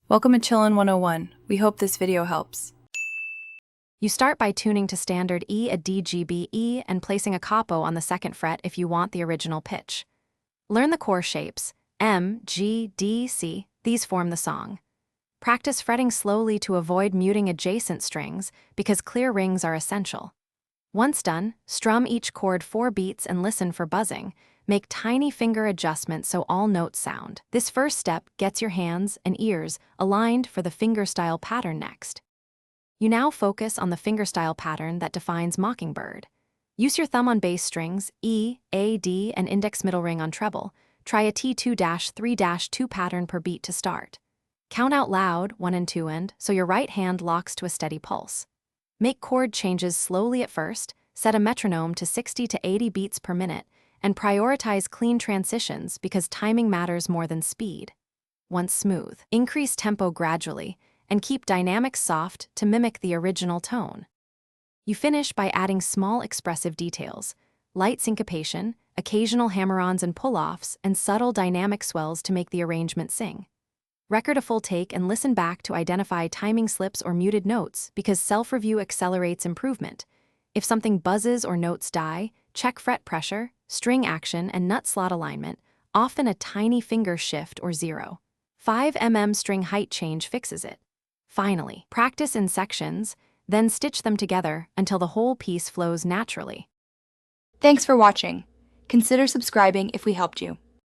Welcome to Chillin' 101. We hope this video helps. You start by tuning to standard E a D G B E and placing a capo on the second fret if you want the original pitch. Learn the core shapes, M, G, D, C, these form the song. Practice fretting slowly to avoid muting adjacent strings because clear rings are essential. Once done, strum each chord 4 beats and listen for buzzing. Make tiny finger adjustments so all notes sound. This first step gets your hands and ears aligned for the fingerstyle pattern next. You now focus on the fingerstyle pattern that defines Mockingbird. Use your thumb on bass strings, E, A, D, and index middle ring on treble. Try a T2-3-2 pattern per beat to start. Count out loud, 1 and 2 end, so your right hand locks to a steady pulse. Make chord changes slowly at first, set a metronome to 60 to 80 beats per minute, and prioritize clean transitions because timing matters more than speed. Once smooth, increase tempo gradually, and keep dynamics soft to mimic the original tone. You finish by adding small expressive details, light syncopation, occasional hammer-ons and pull-offs, and subtle dynamic swells to make the arrangement sing. Record a full take and listen back to identify timing slips or muted notes because self-review accelerates improvement. If something buzzes or notes die, check fret pressure, string action, and nut slot alignment, often a tiny finger shift or 0.5 mm string height change fixes it. Finally, practice in sections, then stitch them together until the whole piece flows naturally. Thanks for watching. Consider subscribing if we helped you.